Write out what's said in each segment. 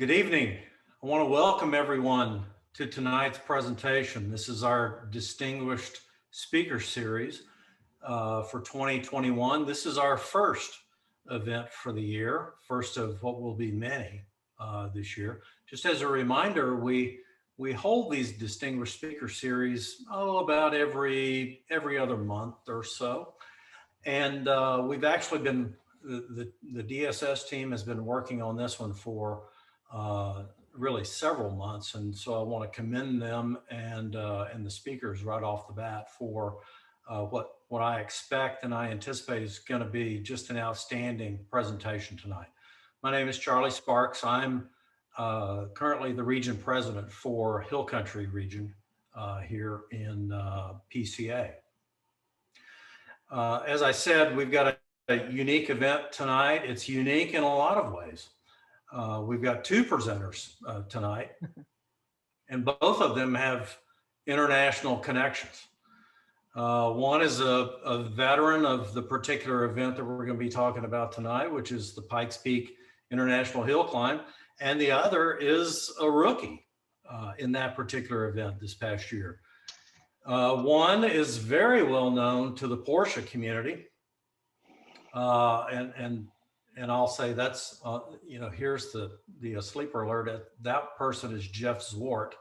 Good evening. I want to welcome everyone to tonight's presentation. This is our distinguished speaker series for 2021. This is our first event for the year, first of what will be many this year. Just as a reminder, we hold these distinguished speaker series about every other month or so, and we've actually been the DSS team has been working on this one for really several months, and so I want to commend them and the speakers right off the bat for what I expect and I anticipate is going to be just an outstanding presentation tonight. My name is Charlie Sparks. I'm currently the region president for Hill Country region here in PCA. As I said, we've got a unique event tonight. It's unique in a lot of ways. We've got two presenters tonight, and both of them have international connections. One is a veteran of the particular event that we're going to be talking about tonight, which is the Pikes Peak International Hill Climb, and the other is a rookie in that particular event this past year. One is very well known to the Porsche community, and I'll say that's, here's the sleeper alert. That person is Jeff Zwart.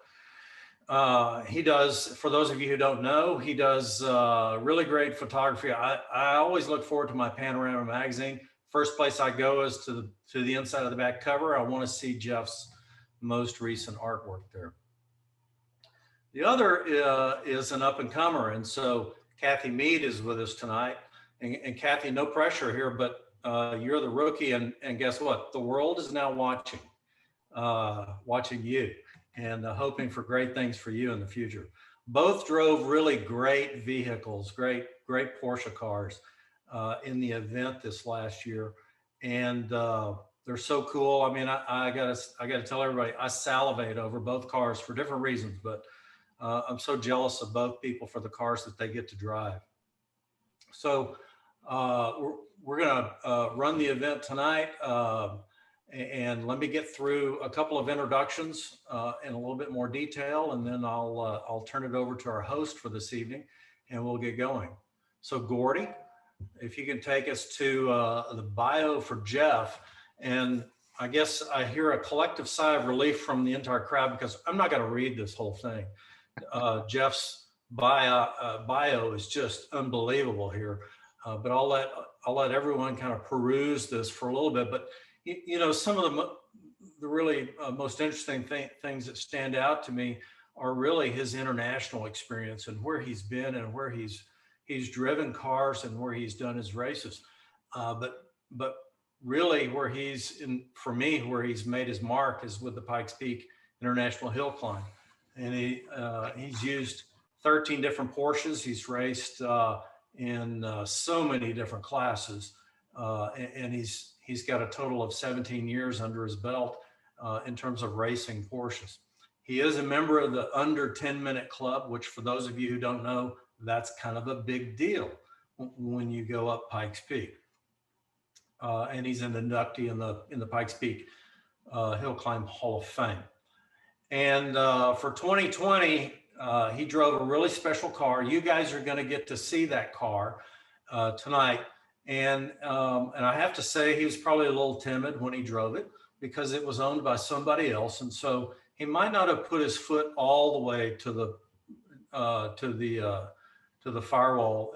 He does, for those of you who don't know, he does really great photography. I always look forward to my Panorama magazine. First place I go is to the inside of the back cover. I want to see Jeff's most recent artwork there. The other is an up-and-comer, and so Kathy Mead is with us tonight. And Kathy, no pressure here, but you're the rookie, and guess what? The world is now watching you and hoping for great things for you in the future. Both drove really great vehicles, great Porsche cars in the event this last year, and they're so cool. I mean, I gotta tell everybody, I salivate over both cars for different reasons, but I'm so jealous of both people for the cars that they get to drive. So we're gonna run the event tonight, and let me get through a couple of introductions in a little bit more detail, and then I'll turn it over to our host for this evening, and we'll get going. So Gordy, if you can take us to the bio for Jeff, and I guess I hear a collective sigh of relief from the entire crowd because I'm not going to read this whole thing. Jeff's bio is just unbelievable here. But I'll let everyone kind of peruse this for a little bit. But you know, some of the really most interesting things that stand out to me are really his international experience and where he's been and where he's driven cars and where he's done his races. But really, where for me, where he's made his mark is with the Pikes Peak International Hill Climb, and he's used 13 different Porsches. He's raced in so many different classes, and he's got a total of 17 years under his belt in terms of racing Porsches. He is a member of the under 10-minute club, which for those of you who don't know, that's kind of a big deal when you go up Pikes Peak. And he's an inductee in the Pikes Peak Hill Climb Hall of Fame. And for 2020, he drove a really special car. You guys are going to get to see that car tonight. And I have to say, he was probably a little timid when he drove it because it was owned by somebody else. And so he might not have put his foot all the way to the firewall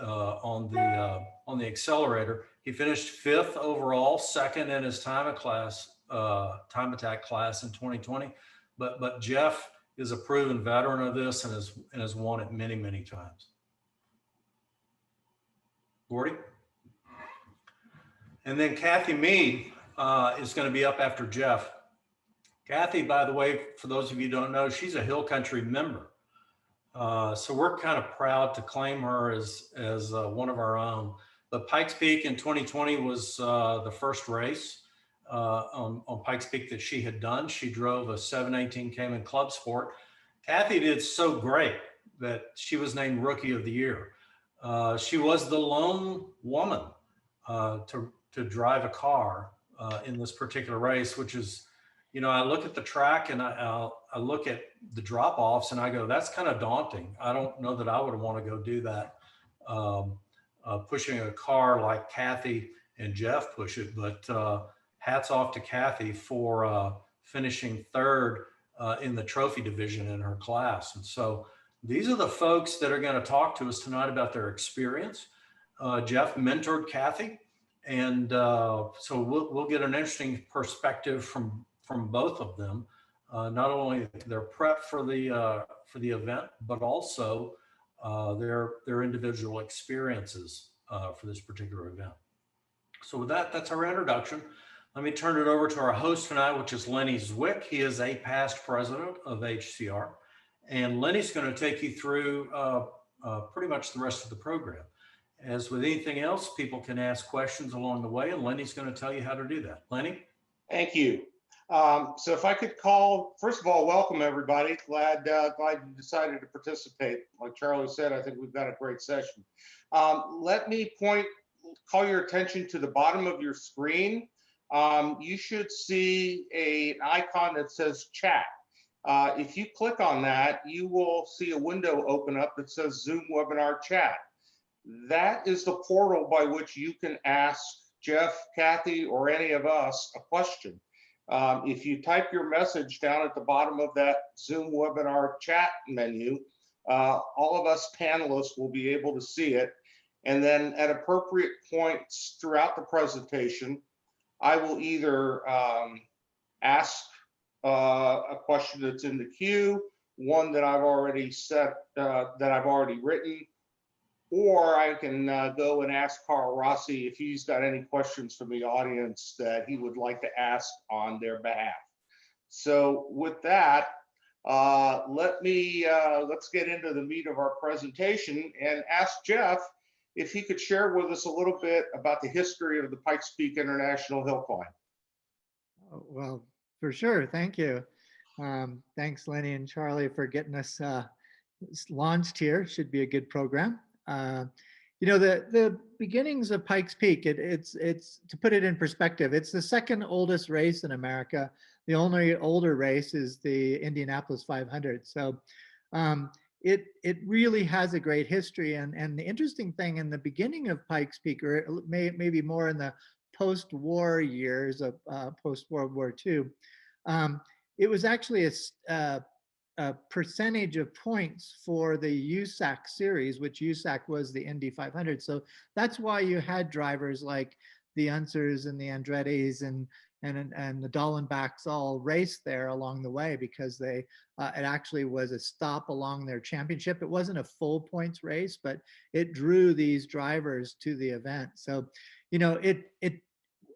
on the accelerator. He finished 5th overall, 2nd in his time attack class in 2020. But Jeff is a proven veteran of this and has won it many, many times. Gordy? And then Kathy Mead is going to be up after Jeff. Kathy, by the way, for those of you who don't know, she's a Hill Country member. So we're kind of proud to claim her as one of our own. But Pikes Peak in 2020 was the first race on Pikes Peak that she had done. She drove a 718 Cayman Club Sport. Kathy did so great that she was named Rookie of the Year. She was the lone woman to drive a car in this particular race, which is, I look at the track and I look at the drop offs and I go, that's kind of daunting. I don't know that I would want to go do that. Um, Pushing a car like Kathy and Jeff push it, but hats off to Kathy for finishing third in the trophy division in her class. And so these are the folks that are going to talk to us tonight about their experience. Jeff mentored Kathy, and so we'll get an interesting perspective from both of them, not only their prep for the event, but also their individual experiences for this particular event. So with that, that's our introduction. Let me turn it over to our host tonight, which is Lenny Zwick. He is a past president of HCR, and Lenny's going to take you through pretty much the rest of the program. As with anything else, people can ask questions along the way, and Lenny's going to tell you how to do that. Lenny? Thank you. So if I could call, first of all, welcome everybody. Glad you decided to participate. Like Charlie said, I think we've got a great session. Let me call your attention to the bottom of your screen. You should see an icon that says chat. If you click on that, you will see a window open up that says Zoom Webinar Chat. That is the portal by which you can ask Jeff, Kathy, or any of us a question. If you type your message down at the bottom of that Zoom webinar chat menu, all of us panelists will be able to see it. And then at appropriate points throughout the presentation, I will either ask a question that's in the queue, one that I've already written, or I can go and ask Carl Rossi if he's got any questions from the audience that he would like to ask on their behalf. So with that, let's get into the meat of our presentation and ask Jeff if he could share with us a little bit about the history of the Pikes Peak International Hill Climb. Well, for sure. Thank you. Thanks, Lenny and Charlie, for getting us launched here. Should be a good program. The beginnings of Pikes Peak, it's to put it in perspective, it's the second oldest race in America. The only older race is the Indianapolis 500. So it really has a great history. And the interesting thing in the beginning of Pikes Peak, or maybe more in the post-war years of post-World War II, it was actually a percentage of points for the USAC series, which USAC was the Indy 500. So that's why you had drivers like the Unsers and the Andrettis and the Dallenbachs all race there along the way, because it actually was a stop along their championship. It wasn't a full points race, but it drew these drivers to the event. So, it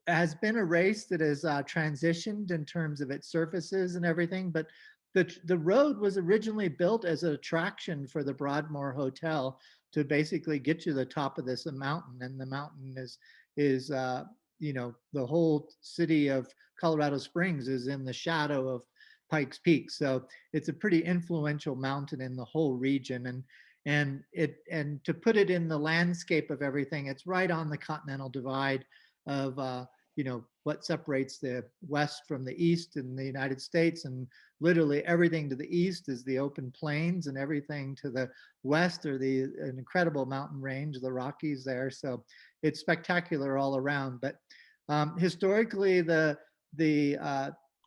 has been a race that has transitioned in terms of its surfaces and everything, but the road was originally built as an attraction for the Broadmoor Hotel to basically get you to the top of this mountain. And the mountain is the whole city of Colorado Springs is in the shadow of Pikes Peak. So it's a pretty influential mountain in the whole region. And to put it in the landscape of everything, it's right on the Continental Divide of what separates the West from the East in the United States. And literally everything to the east is the open plains, and everything to the west are an incredible mountain range, the Rockies there. So it's spectacular all around. But historically, the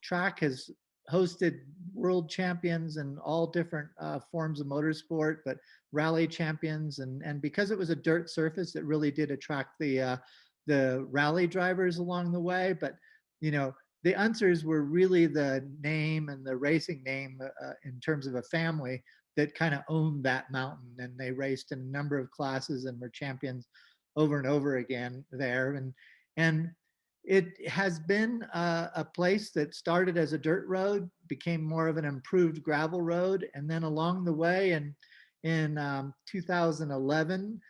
track has hosted world champions in all different forms of motorsport, but rally champions. And because it was a dirt surface, it really did attract the rally drivers along the way. But the Unsers were really the name and the racing name in terms of a family that kind of owned that mountain, and they raced in a number of classes and were champions over and over again there. And it has been a place that started as a dirt road, became more of an improved gravel road, and then along the way in 2011,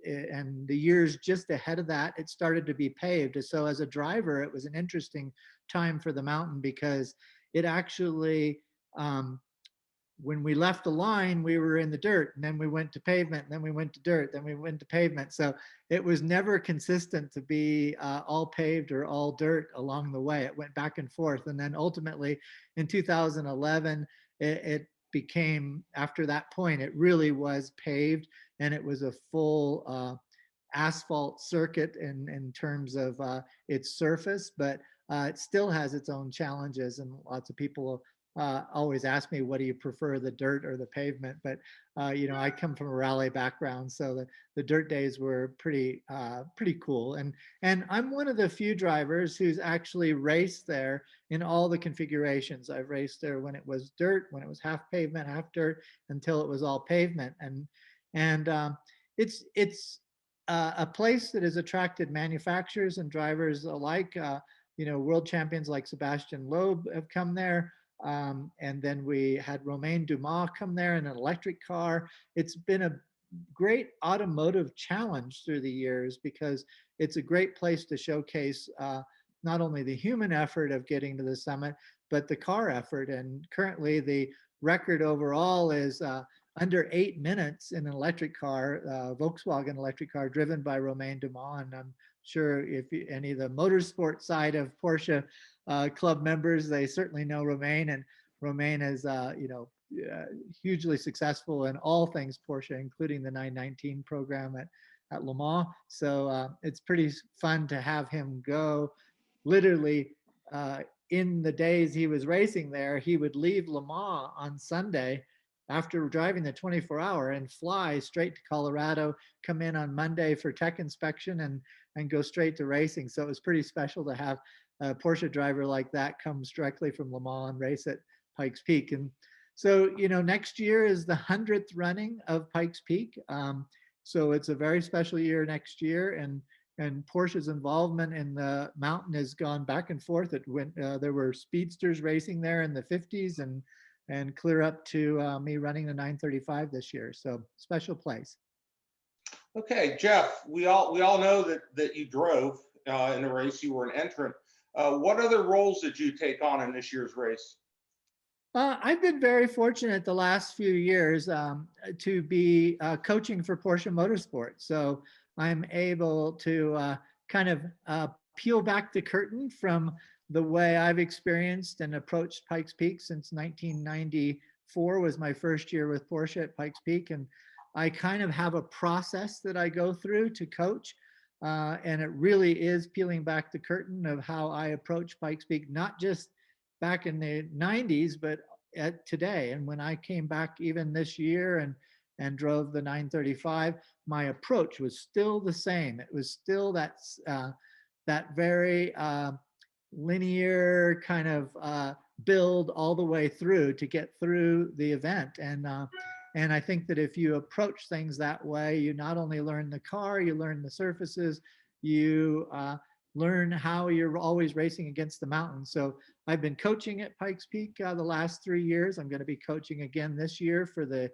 and the years just ahead of that, it started to be paved. So as a driver, it was an interesting time for the mountain, because it actually when we left the line, we were in the dirt, and then we went to pavement, and then we went to dirt, then we went to pavement. So it was never consistent to be all paved or all dirt along the way. It went back and forth. And then ultimately in 2011, it became, after that point, it really was paved, and it was a full asphalt circuit in terms of its surface, but it still has its own challenges, and lots of people always ask me, what do you prefer, the dirt or the pavement? But I come from a rally background, so the dirt days were pretty cool. And I'm one of the few drivers who's actually raced there in all the configurations. I've raced there when it was dirt, when it was half pavement, half dirt, until it was all pavement. And it's a place that has attracted manufacturers and drivers alike. World champions like Sebastian Loeb have come there. And then we had Romain Dumas come there in an electric car. It's been a great automotive challenge through the years, because it's a great place to showcase not only the human effort of getting to the summit, but the car effort. And currently the record overall is under 8 minutes in an electric car, Volkswagen electric car driven by Romain Dumas. And I'm sure if any of the motorsport side of Porsche club members, they certainly know Romain. And Romain is, hugely successful in all things Porsche, including the 919 program at Le Mans. So it's pretty fun to have him go. Literally, in the days he was racing there, he would leave Le Mans on Sunday after driving the 24-hour and fly straight to Colorado, come in on Monday for tech inspection, and go straight to racing. So it was pretty special to have a Porsche driver like that comes directly from Le Mans and race at Pikes Peak. And so, next year is the 100th running of Pikes Peak. So it's a very special year next year. And Porsche's involvement in the mountain has gone back and forth. There were speedsters racing there in the 50s, and clear up to me running the 935 this year. So special place. Okay, Jeff, we all know that you drove in the race. You were an entrant. What other roles did you take on in this year's race? I've been very fortunate the last few years to be coaching for Porsche Motorsport. So I'm able to kind of peel back the curtain from the way I've experienced and approached Pikes Peak since 1994 was my first year with Porsche at Pikes Peak. And I kind of have a process that I go through to coach. And it really is peeling back the curtain of how I approach Pikes Peak, not just back in the 90s, but at today. And when I came back even this year and drove the 935, my approach was still the same. It was still that very linear kind of build all the way through to get through the event. And I think that if you approach things that way, you not only learn the car, you learn the surfaces, you learn how you're always racing against the mountain. So I've been coaching at Pikes Peak the last 3 years. I'm going to be coaching again this year for the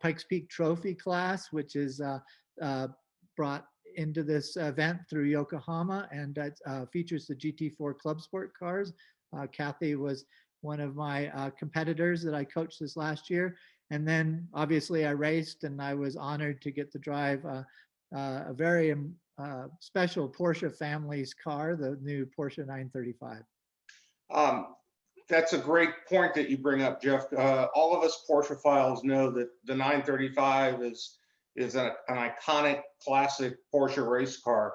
Pikes Peak Trophy class, which is brought into this event through Yokohama, and features the GT4 Club Sport cars. Kathy was one of my competitors that I coached this last year. And then obviously I raced, and I was honored to get to drive a very special Porsche family's car, the new Porsche 935. That's a great point that you bring up, Jeff. All of us Porsche files know that the 935 is an iconic classic Porsche race car.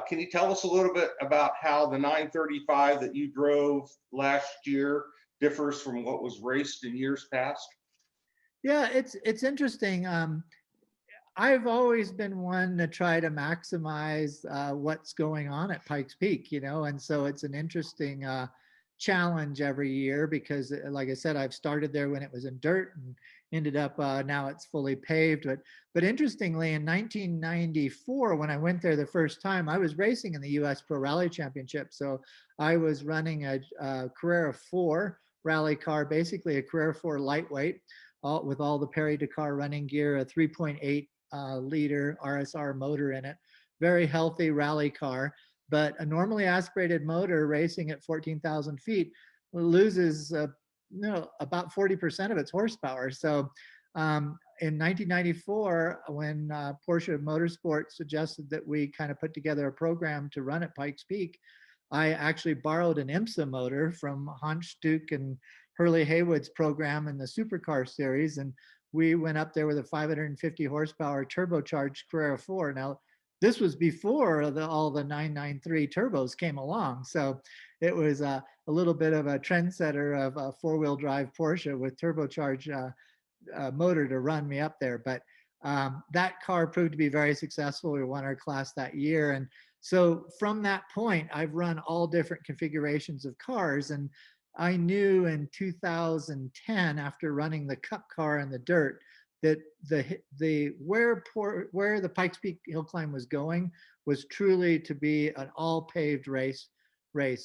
Can you tell us a little bit about how the 935 that you drove last year differs from what was raced in years past? Yeah, it's interesting. I've always been one to try to maximize what's going on at Pikes Peak, and so it's an interesting challenge every year because, like I said, I've started there when it was in dirt and ended up now it's fully paved. But interestingly, in 1994, when I went there the first time, I was racing in the U.S. Pro Rally Championship. So I was running a Carrera 4 rally car, basically a Carrera 4 lightweight, with all the Perry Dakar running gear, a 3.8 liter RSR motor in it, very healthy rally car. But a normally aspirated motor racing at 14,000 feet loses about 40% of its horsepower. So in 1994, when Porsche Motorsport suggested that we kind of put together a program to run at Pikes Peak, I actually borrowed an IMSA motor from Hans Stuck and Hurley Haywood's program in the supercar series. And we went up there with a 550 horsepower turbocharged Carrera 4. Now, this was before all the 993 turbos came along. So it was a little bit of a trendsetter of a four-wheel drive Porsche with turbocharged motor to run me up there. But that car proved to be very successful. We won our class that year. And so from that point, I've run all different configurations of cars. And I knew in 2010, after running the Cup car in the dirt, that where the Pikes Peak hill climb was going was truly to be an all paved race.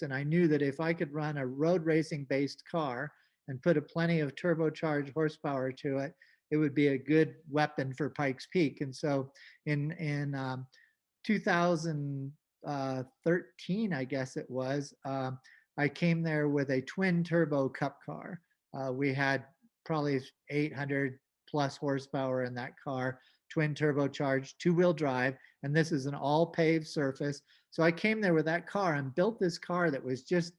And I knew that if I could run a road racing based car and put a plenty of turbocharged horsepower to it, it would be a good weapon for Pikes Peak. And so in 2013, I guess it was, I came there with a twin turbo Cup car. We had probably 800 plus horsepower in that car, twin turbocharged, two-wheel drive, and this is an all paved surface. So I came there with that car and built this car that was just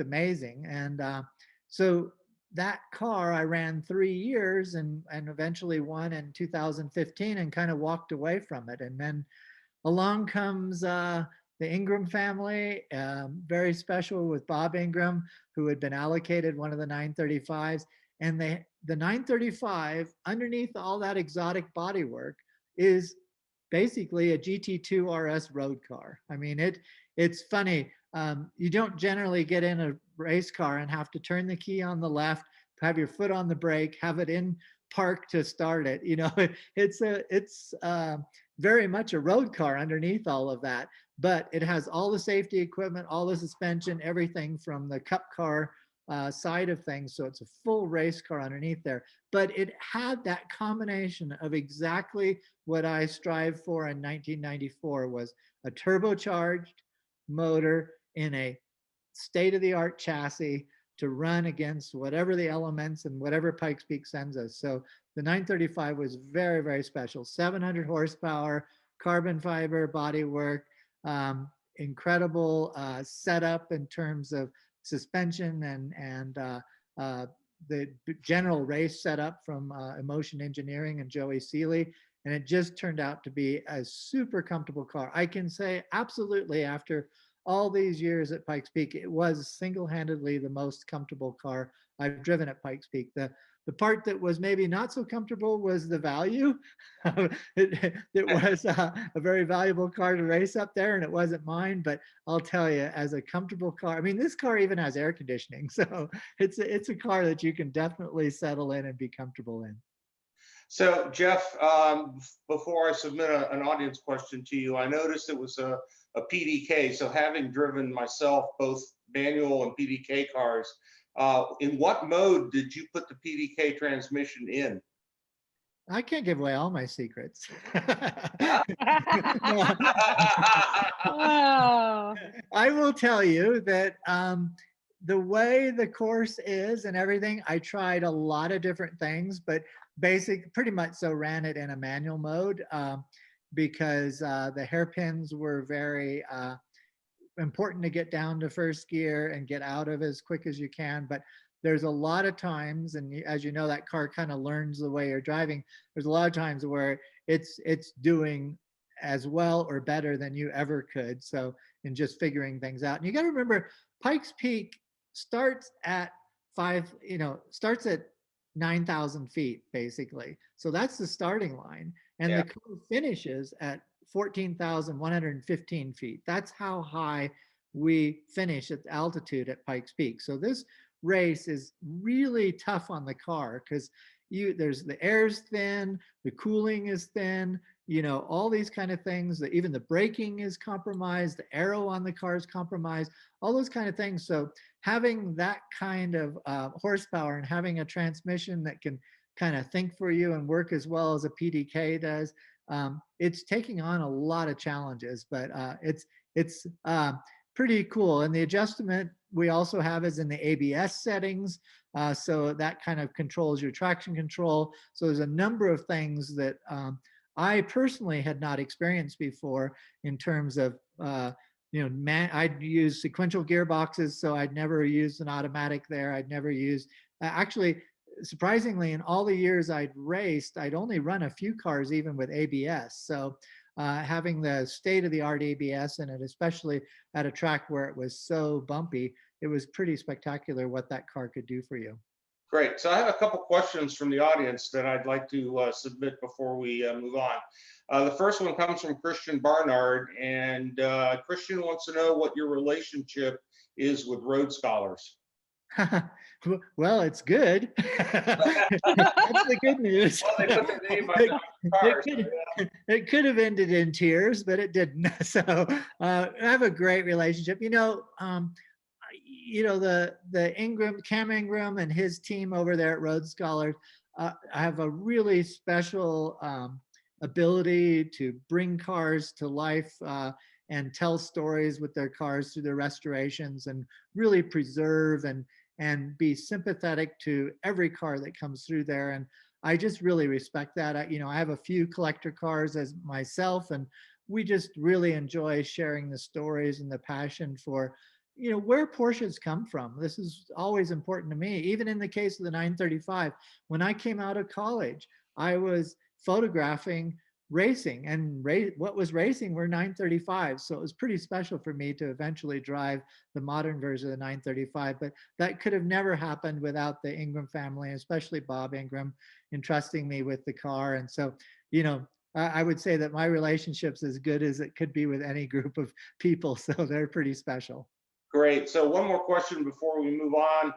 amazing. And so that car I ran 3 years and eventually won in 2015 and kind of walked away from it. And then along comes the Ingram family, very special with Bob Ingram, who had been allocated one of the 935s. And the 935, underneath all that exotic bodywork, is basically a GT2 RS road car. I mean, it's funny. You don't generally get in a race car and have to turn the key on the left, have your foot on the brake, have it in park to start it. You know, it's very much a road car underneath all of that, but it has all the safety equipment, all the suspension, everything from the Cup car side of things. So it's a full race car underneath there, but it had that combination of exactly what I strived for in 1994 was a turbocharged motor in a state-of-the-art chassis to run against whatever the elements and whatever Pikes Peak sends us. So the 935 was very, very special. 700 horsepower, carbon fiber bodywork, incredible setup in terms of suspension and the general race setup from Emotion Engineering and Joey Seeley. And it just turned out to be a super comfortable car. I can say absolutely after all these years at Pikes Peak, it was single-handedly the most comfortable car I've driven at Pikes Peak. The part that was maybe not so comfortable was the value. It was a very valuable car to race up there, and it wasn't mine. But I'll tell you, as a comfortable car, I mean, this car even has air conditioning, so it's a car that you can definitely settle in and be comfortable in. So Jeff, before I submit an audience question to you, I noticed it was a PDK. So having driven myself both manual and PDK cars, in what mode did you put the PDK transmission in? I can't give away all my secrets. Oh. I will tell you that the way the course is and everything, I tried a lot of different things, but pretty much so ran it in a manual mode because the hairpins were very important to get down to first gear and get out of as quick as you can. But there's a lot of times, and as you know, that car kind of learns the way you're driving. There's a lot of times where it's doing as well or better than you ever could. So in just figuring things out. And you got to remember, Pikes Peak starts at 9,000 feet basically. So that's the starting line. And Yeah. the car finishes at 14,115 feet. That's how high we finish at the altitude at Pikes Peak. So this race is really tough on the car because there's the air's thin, the cooling is thin, all these kind of things. Even the braking is compromised, the aero on the car is compromised, all those kind of things. So having that kind of horsepower and having a transmission that can kind of think for you and work as well as a PDK does, it's taking on a lot of challenges, but it's pretty cool. And the adjustment we also have is in the ABS settings. So that kind of controls your traction control. So there's a number of things that I personally had not experienced before in terms of, I'd use sequential gearboxes, so I'd never used an automatic there. I'd never used, actually, surprisingly, in all the years I'd raced, I'd only run a few cars even with ABS. So having the state-of-the-art ABS in it, especially at a track where it was so bumpy, it was pretty spectacular what that car could do for you. Great. So I have a couple questions from the audience that I'd like to submit before we move on. The first one comes from Christian Barnard, and Christian wants to know what your relationship is with Road Scholars. Well, it's good. That's the good news. Well, they put their name on the cars. It could have ended in tears, but it didn't. So I have a great relationship. Cam Ingram and his team over there at Road Scholars have a really special ability to bring cars to life and tell stories with their cars through their restorations, and really preserve and be sympathetic to every car that comes through there. And I just really respect that. I have a few collector cars as myself, and we just really enjoy sharing the stories and the passion for where Porsches come from. This is always important to me. Even in the case of the 935, when I came out of college, I was photographing racing, and what was racing were 935. So it was pretty special for me to eventually drive the modern version of the 935. But that could have never happened without the Ingram family, especially Bob Ingram, entrusting me with the car. And so, I would say that my relationship's as good as it could be with any group of people. So they're pretty special. Great. So one more question before we move on.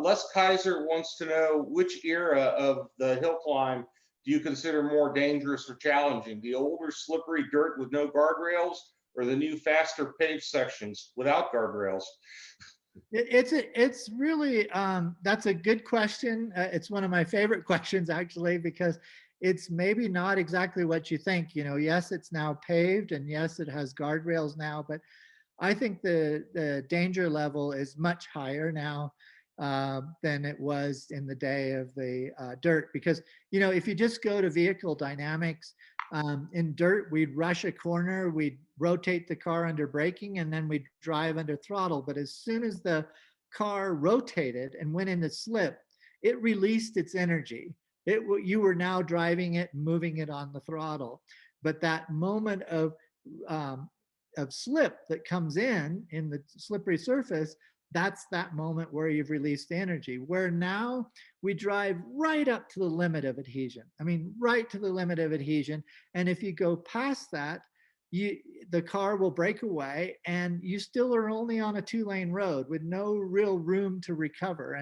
Les Kaiser wants to know, which era of the hill climb do you consider more dangerous or challenging? The older slippery dirt with no guardrails, or the new faster paved sections without guardrails? It's really, that's a good question. It's one of my favorite questions, actually, because it's maybe not exactly what you think. Yes, it's now paved, and yes, it has guardrails now, but I think the danger level is much higher now than it was in the day of the dirt. Because, if you just go to vehicle dynamics, in dirt, we'd rush a corner, we'd rotate the car under braking, and then we'd drive under throttle. But as soon as the car rotated and went into slip, it released its energy. You were now driving it, moving it on the throttle. But that moment of slip that comes in the slippery surface, that's that moment where you've released the energy. Where now we drive right up to the limit of adhesion. I mean, right to the limit of adhesion. And if you go past that, the car will break away, and you still are only on a 2-lane road with no real room to recover.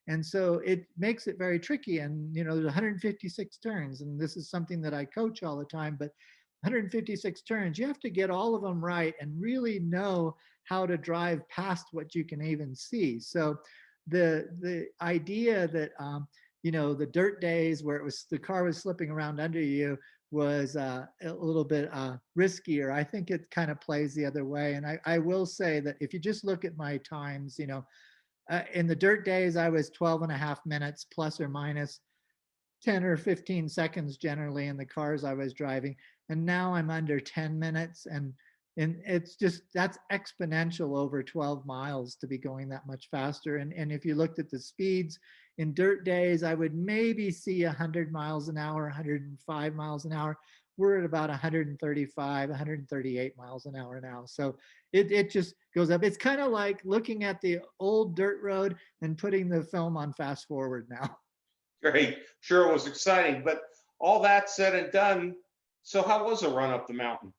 And so it makes it very tricky. And there's 156 turns, and this is something that I coach all the time, but 156 turns, you have to get all of them right and really know how to drive past what you can even see. So the idea that the dirt days where the car was slipping around under you was a little bit riskier. I think it kind of plays the other way. And I will say that if you just look at my times, in the dirt days, I was 12.5 minutes plus or minus 10 or 15 seconds generally in the cars I was driving. And now I'm under 10 minutes. And it's just, that's exponential over 12 miles to be going that much faster. And if you looked at the speeds in dirt days, I would maybe see 100 miles an hour, 105 miles an hour. We're at about 135, 138 miles an hour now. So it just goes up. It's kind of like looking at the old dirt road and putting the film on fast forward now. Great. Sure, it was exciting. But all that said and done, so how was the run up the mountain?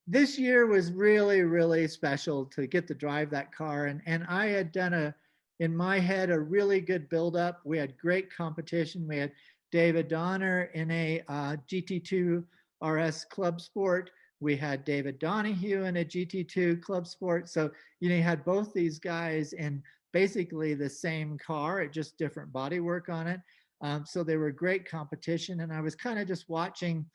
This year was really, really special to get to drive that car. And I had done in my head, a really good buildup. We had great competition. We had David Donner in a GT2 RS Club Sport. We had David Donahue in a GT2 Club Sport. So, you had both these guys in basically the same car, just different bodywork on it. So they were great competition. And I was kind of just watching.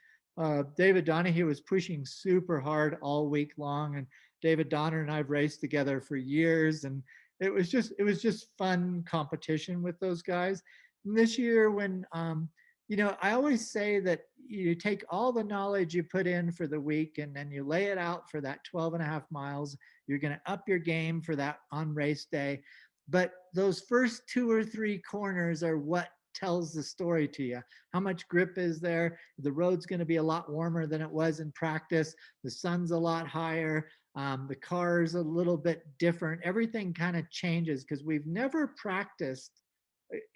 David Donahue was pushing super hard all week long, and David Donner and I've raced together for years, and it was just fun competition with those guys. And this year, when I always say that you take all the knowledge you put in for the week and then you lay it out for that 12.5 miles. You're going to up your game for that on race day. But those first 2 or 3 corners are what tells the story to you. How much grip is there? The road's going to be a lot warmer than it was in practice. The sun's a lot higher. The car's a little bit different. Everything kind of changes because we've never practiced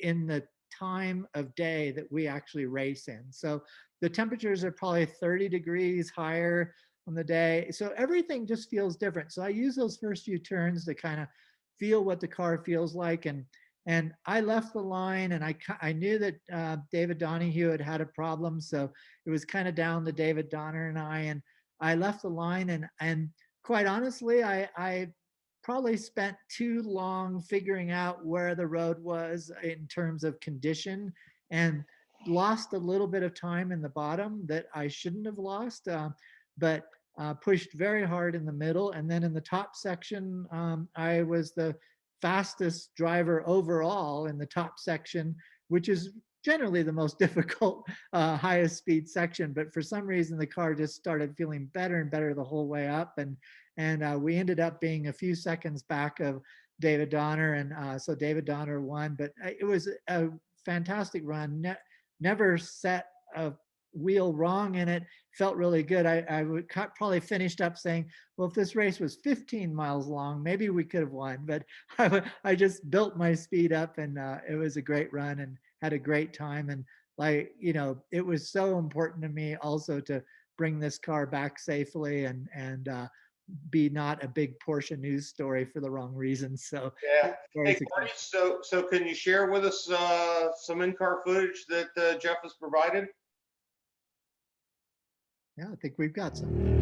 in the time of day that we actually race in. So the temperatures are probably 30 degrees higher on the day. So everything just feels different. So I use those first few turns to kind of feel what the car feels like. And I left the line, and I knew that David Donahue had a problem. So it was kind of down to David Donner and I left the line, and quite honestly, I probably spent too long figuring out where the road was in terms of condition, and lost a little bit of time in the bottom that I shouldn't have lost, but pushed very hard in the middle. And then in the top section, I was the fastest driver overall in the top section, which is generally the most difficult, highest speed section. But for some reason, the car just started feeling better and better the whole way up. And we ended up being a few seconds back of David Donner. And so David Donner won, but it was a fantastic run. Never set a wheel wrong in it. Felt really good. I would probably finished up saying, well, if this race was 15 miles long, maybe we could have won. But I just built my speed up, and it was a great run and had a great time. And it was so important to me also to bring this car back safely and be not a big Porsche news story for the wrong reasons. So yeah. Hey, Marty, so can you share with us some in-car footage that Jeff has provided? Yeah, I think we've got some.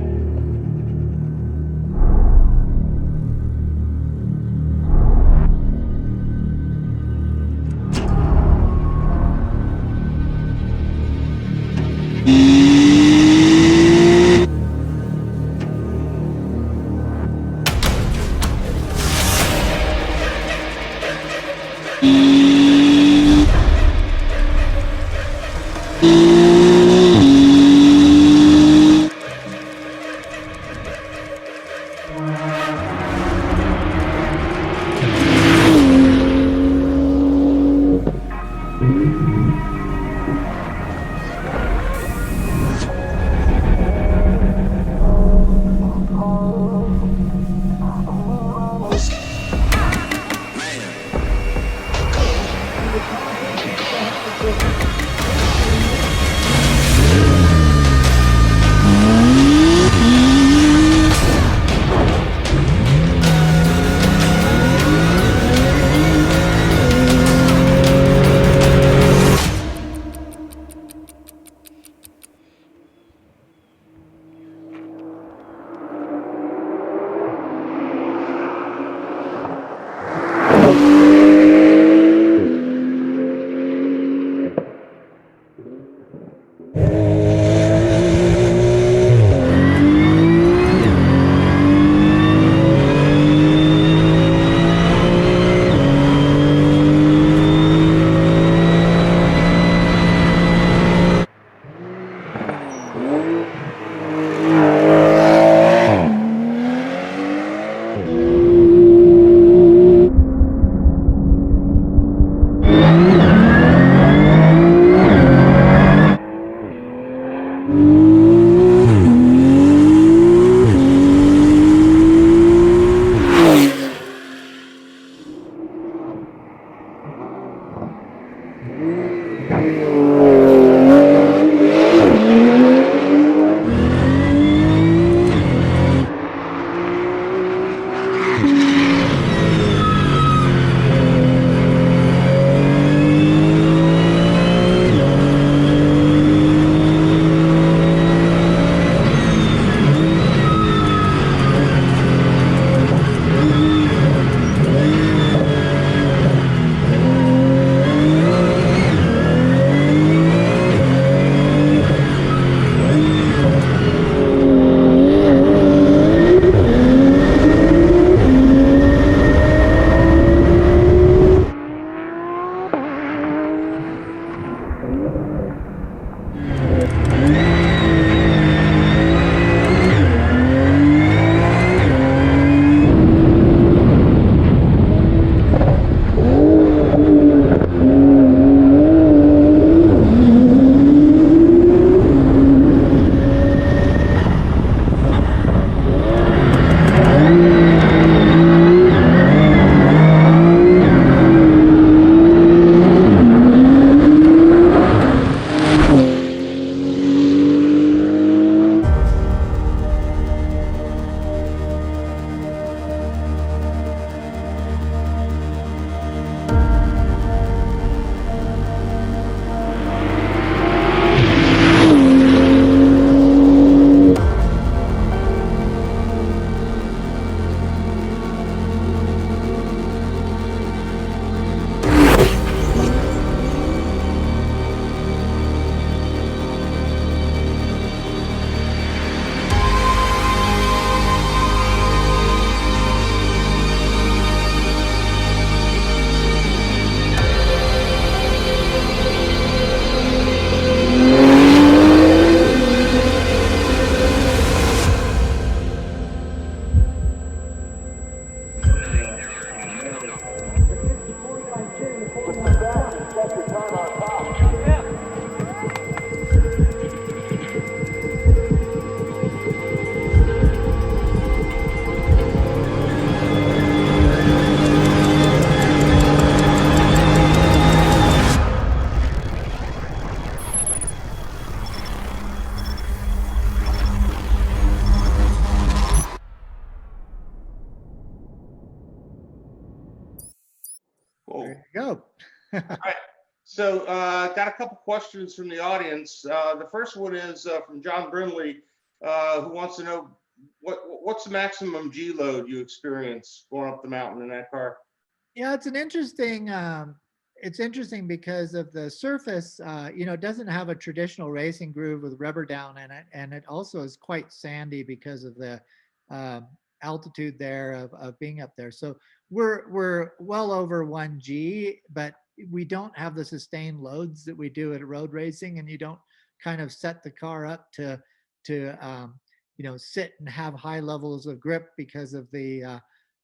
There you go. All right. So got a couple questions from the audience. The first one is from John Brinley, who wants to know what's the maximum G load you experience going up the mountain in that car? Yeah, it's interesting because of the surface, it doesn't have a traditional racing groove with rubber down in it. And it also is quite sandy because of the um, altitude there of being up there. So we're well over 1G, but we don't have the sustained loads that we do at road racing, and you don't kind of set the car up to sit and have high levels of grip because of the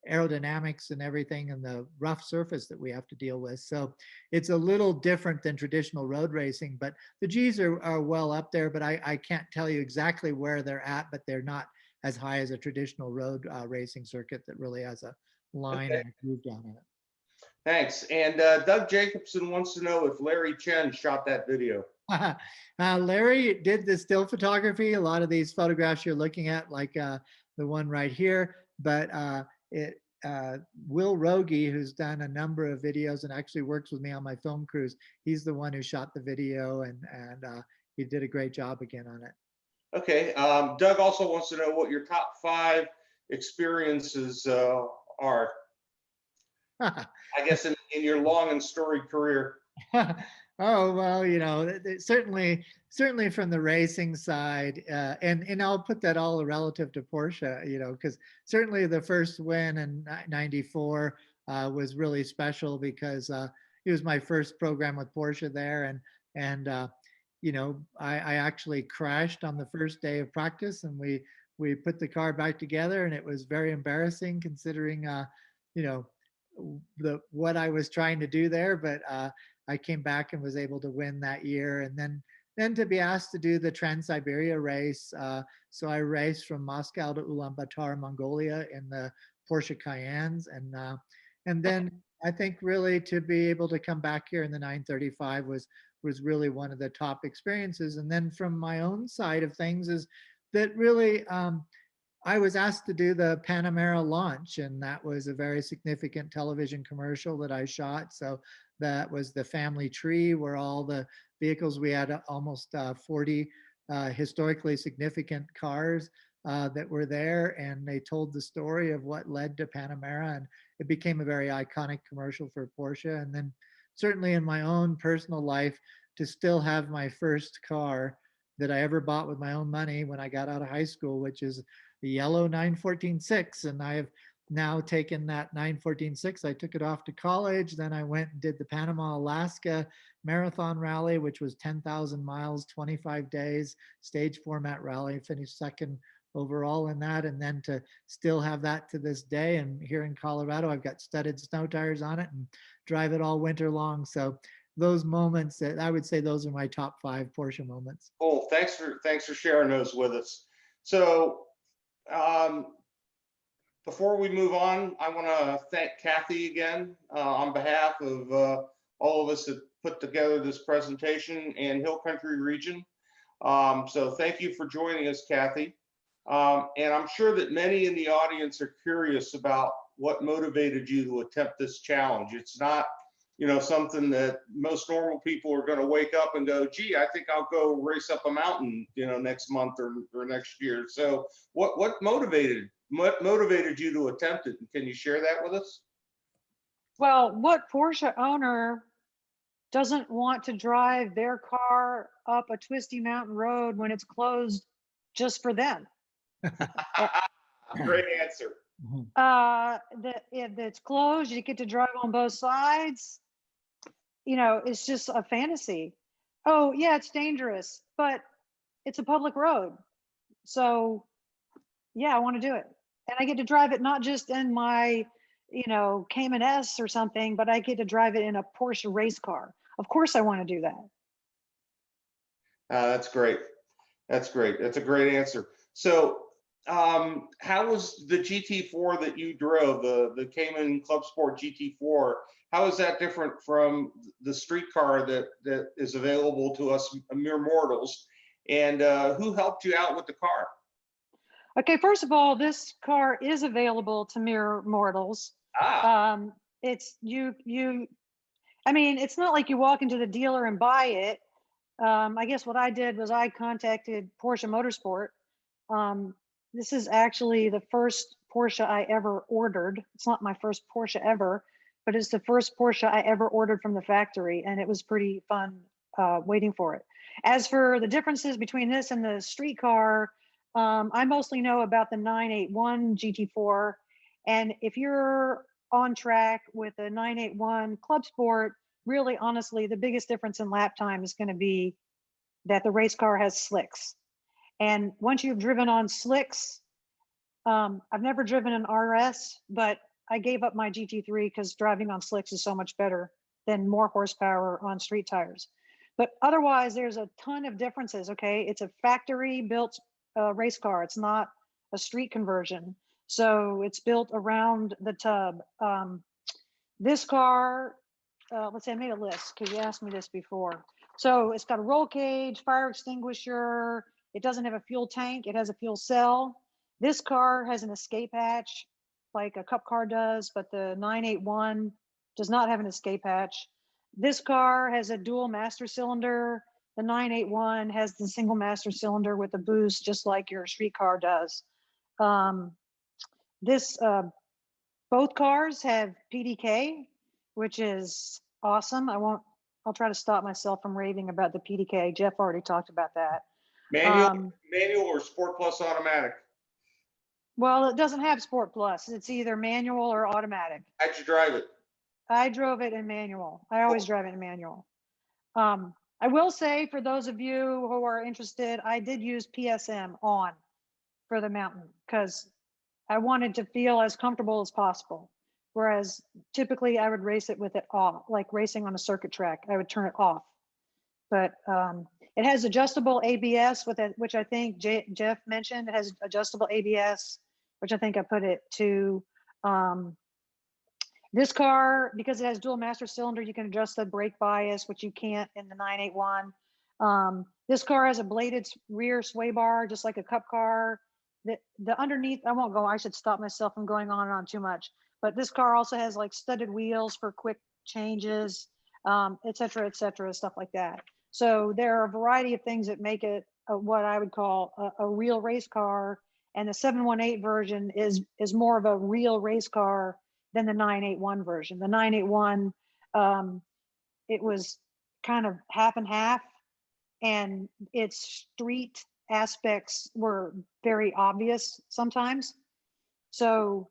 aerodynamics and everything and the rough surface that we have to deal with. So it's a little different than traditional road racing, but the G's are well up there, but I can't tell you exactly where they're at, but they're not as high as a traditional road racing circuit that really has a line and a groove down in it. Thanks. And Doug Jacobson wants to know if Larry Chen shot that video. Larry did the still photography. A lot of these photographs you're looking at, like the one right here, but Will Rogie, who's done a number of videos and actually works with me on my film crews, he's the one who shot the video, and he did a great job again on it. Okay. Doug also wants to know what your top 5 experiences are. I guess in your long and storied career. Oh, well, certainly from the racing side, and I'll put that all relative to Porsche, because certainly the first win in '94 was really special because it was my first program with Porsche there, and I actually crashed on the first day of practice, and we put the car back together, and it was very embarrassing considering what I was trying to do there, but I came back and was able to win that year, and then to be asked to do the Trans-Siberia race. So I raced from Moscow to Ulaanbaatar, Mongolia in the Porsche Cayennes, and then I think really to be able to come back here in the 935 was really one of the top experiences. And then from my own side of things is that really I was asked to do the Panamera launch, and that was a very significant television commercial that I shot. So that was the family tree where all the vehicles, we had almost 40 historically significant cars that were there, and they told the story of what led to Panamera, and it became a very iconic commercial for Porsche. And then certainly in my own personal life, to still have my first car that I ever bought with my own money when I got out of high school, which is the yellow 914-6. And I have now taken that 914-6. I took it off to college. Then I went and did the Panama, Alaska Marathon Rally, which was 10,000 miles, 25 days, stage format rally, finished second overall in that. And then to still have that to this day. And here in Colorado, I've got studded snow tires on it and drive it all winter long. So those moments, that I would say those are my top 5 Porsche moments. Cool. Thanks for sharing those with us. So before we move on, I want to thank Kathy again on behalf of all of us that put together this presentation and Hill Country Region. So thank you for joining us, Kathy. And I'm sure that many in the audience are curious about what motivated you to attempt this challenge. It's not, something that most normal people are going to wake up and go, gee, I think I'll go race up a mountain, next month or next year. So what motivated you to attempt it? Can you share that with us? Well, what Porsche owner doesn't want to drive their car up a twisty mountain road when it's closed just for them? Great answer. If it's closed, you get to drive on both sides. It's just a fantasy. Oh yeah, it's dangerous, but it's a public road. So yeah, I want to do it. And I get to drive it not just in my, Cayman S or something, but I get to drive it in a Porsche race car. Of course I want to do that. That's great. That's great. That's a great answer. So how was the GT4 that you drove, the Cayman Club Sport GT4, how is that different from the street car that is available to us mere mortals? And who helped you out with the car? Okay, first of all, this car is available to mere mortals. Ah. It's you I mean, it's not like you walk into the dealer and buy it. I guess what I did was I contacted Porsche Motorsport. Um, this is actually the first Porsche I ever ordered. It's not my first Porsche ever, but it's the first Porsche I ever ordered from the factory, and it was pretty fun waiting for it. As for the differences between this and the street car, I mostly know about the 981 GT4. And if you're on track with the 981 Club Sport, really honestly, the biggest difference in lap time is going to be that the race car has slicks. And once you've driven on slicks, I've never driven an RS, but I gave up my GT3 because driving on slicks is so much better than more horsepower on street tires. But otherwise, there's a ton of differences. Okay, it's a factory built race car. It's not a street conversion. So it's built around the tub. This car, let's say I made a list because you asked me this before. So it's got a roll cage, fire extinguisher. It doesn't have a fuel tank. It has a fuel cell. This car has an escape hatch like a cup car does, but the 981 does not have an escape hatch. This car has a dual master cylinder. The 981 has the single master cylinder with a boost, just like your street car does. This both cars have PDK, which is awesome. I'll try to stop myself from raving about the PDK. Jeff already talked about that. Manual or Sport Plus automatic? Well, it doesn't have Sport Plus. It's either manual or automatic. How'd you drive it? I drove it in manual. I always drive it in manual. I will say, for those of you who are interested, I did use PSM on for the mountain because I wanted to feel as comfortable as possible. Whereas typically I would race it with it off, like racing on a circuit track. I would turn it off. But it has adjustable ABS with it, which I think Jeff mentioned. It has adjustable ABS, which I think I put it to. This car, because it has dual master cylinder, you can adjust the brake bias, which you can't in the 981. This car has a bladed rear sway bar, just like a cup car. The underneath, I should stop myself from going on and on too much. But this car also has like studded wheels for quick changes, et cetera, stuff like that. So there are a variety of things that make it what I would call a real race car. And the 718 version is more of a real race car than the 981 version. The 981, it was kind of half and half, and its street aspects were very obvious sometimes. So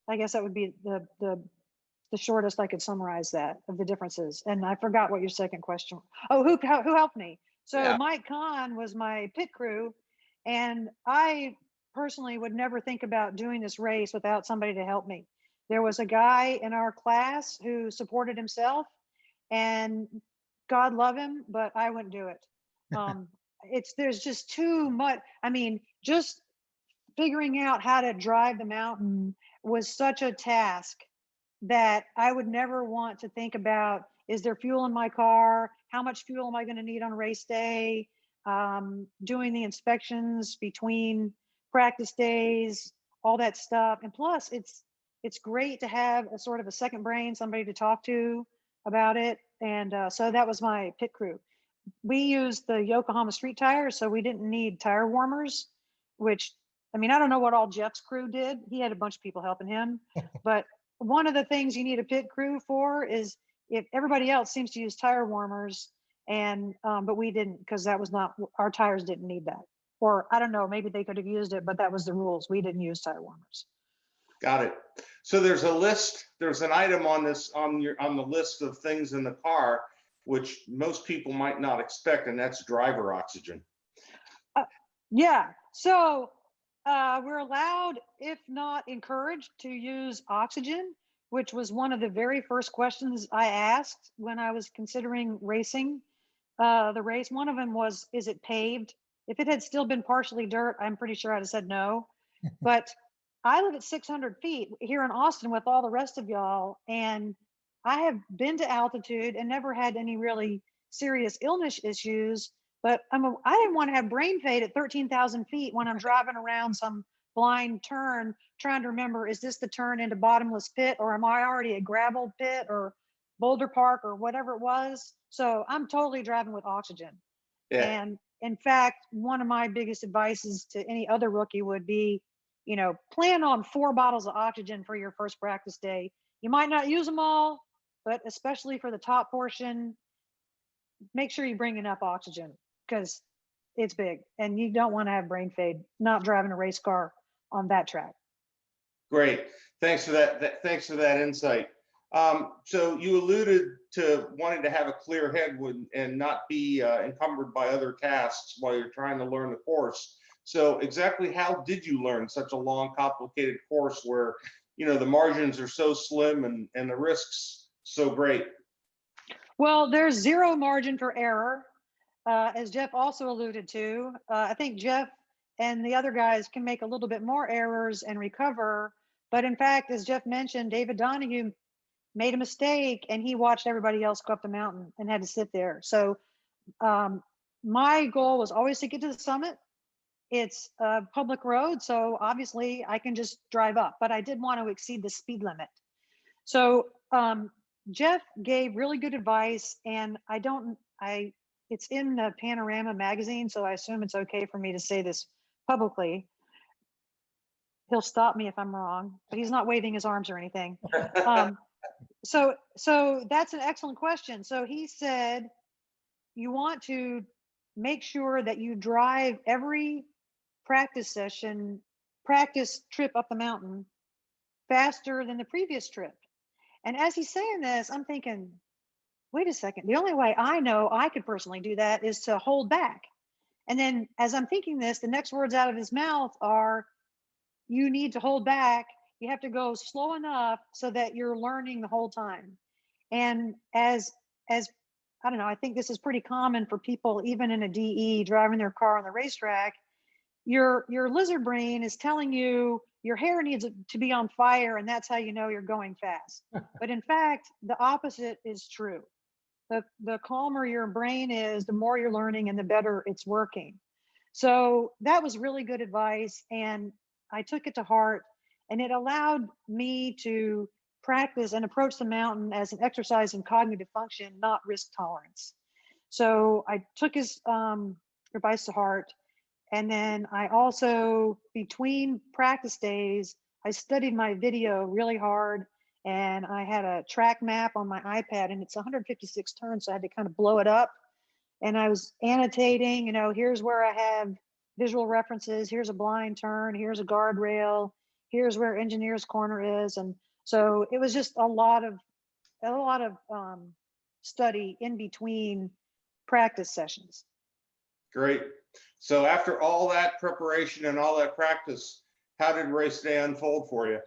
I guess that would be the shortest I could summarize that of the differences. And I forgot what your second question. Oh, who helped me? So yeah. Mike Kahn was my pit crew, and I personally would never think about doing this race without somebody to help me. There was a guy in our class who supported himself, and God love him, but I wouldn't do it. There's just too much. I mean, just figuring out how to drive the mountain was such a task that I would never want to think about, is there fuel in my car? How much fuel am I going to need on race day? Doing the inspections between practice days, all that stuff. And plus it's great to have a sort of a second brain, somebody to talk to about it. And so that was my pit crew. We used the Yokohama street tires, so we didn't need tire warmers, which, I mean, I don't know what all Jeff's crew did. He had a bunch of people helping him. But one of the things you need a pit crew for is, if everybody else seems to use tire warmers, and but we didn't, because that was not, our tires didn't need that. Or I don't know, maybe they could have used it, but that was the rules. We didn't use tire warmers. Got it. So there's a list, there's an item on this, on the list of things in the car, which most people might not expect, and that's driver oxygen. Yeah, so we're allowed, if not encouraged, to use oxygen, which was one of the very first questions I asked when I was considering racing the race. One of them was, is it paved? If it had still been partially dirt, I'm pretty sure I'd have said no. But I live at 600 feet here in Austin with all the rest of y'all, and I have been to altitude and never had any really serious illness issues. But I didn't want to have brain fade at 13,000 feet when I'm driving around some blind turn, trying to remember, is this the turn into bottomless pit, or am I already a gravel pit, or Boulder Park or whatever it was. So I'm totally driving with oxygen. Yeah. And in fact, one of my biggest advices to any other rookie would be, plan on 4 bottles of oxygen for your first practice day. You might not use them all, but especially for the top portion, make sure you bring enough oxygen because it's big and you don't want to have brain fade not driving a race car on that track. Great. Thanks for that. Thanks for that insight. So you alluded to wanting to have a clear head and not be encumbered by other tasks while you're trying to learn the course. So exactly how did you learn such a long, complicated course where, the margins are so slim and the risks so great? Well, there's zero margin for error, as Jeff also alluded to. I think Jeff and the other guys can make a little bit more errors and recover. But in fact, as Jeff mentioned, David Donahue made a mistake and he watched everybody else go up the mountain and had to sit there. So my goal was always to get to the summit. It's a public road, so obviously I can just drive up, but I did want to exceed the speed limit. So Jeff gave really good advice, and it's in the Panorama magazine, so I assume it's okay for me to say this publicly. He'll stop me if I'm wrong, but he's not waving his arms or anything. So that's an excellent question. So he said, you want to make sure that you drive every practice trip up the mountain faster than the previous trip. And as he's saying this, I'm thinking, wait a second, the only way I know I could personally do that is to hold back. And then as I'm thinking this, the next words out of his mouth are, you need to hold back. You have to go slow enough so that you're learning the whole time. And as I don't know, I think this is pretty common for people, even in a DE, driving their car on the racetrack. Your lizard brain is telling you your hair needs to be on fire, and that's how you know you're going fast. But in fact, the opposite is true. The calmer your brain is, the more you're learning and the better it's working. So that was really good advice, and I took it to heart, and it allowed me to practice and approach the mountain as an exercise in cognitive function, not risk tolerance. So I took his advice to heart. And then I also, between practice days, I studied my video really hard, and I had a track map on my iPad, and it's 156 turns, so I had to kind of blow it up. And I was annotating, here's where I have visual references, here's a blind turn, here's a guardrail, here's where engineer's corner is. And so it was just a lot of study in between practice sessions. Great. So after all that preparation and all that practice, how did race day unfold for you?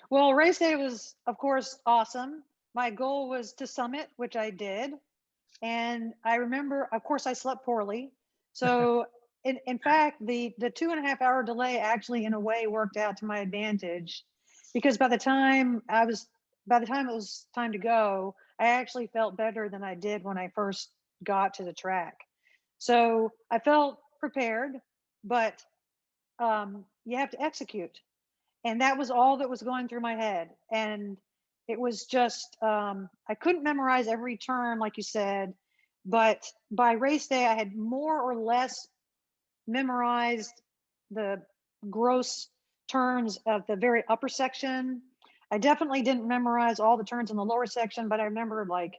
Well, race day was, of course, awesome. My goal was to summit, which I did. And I remember, of course, I slept poorly. So in fact, the 2.5-hour delay actually, in a way, worked out to my advantage, because by the time it was time to go, I actually felt better than I did when I first got to the track. So I felt prepared, but you have to execute. And that was all that was going through my head. And it was just, I couldn't memorize every turn, like you said, but by race day, I had more or less memorized the gross turns of the very upper section. I definitely didn't memorize all the turns in the lower section, but I remembered like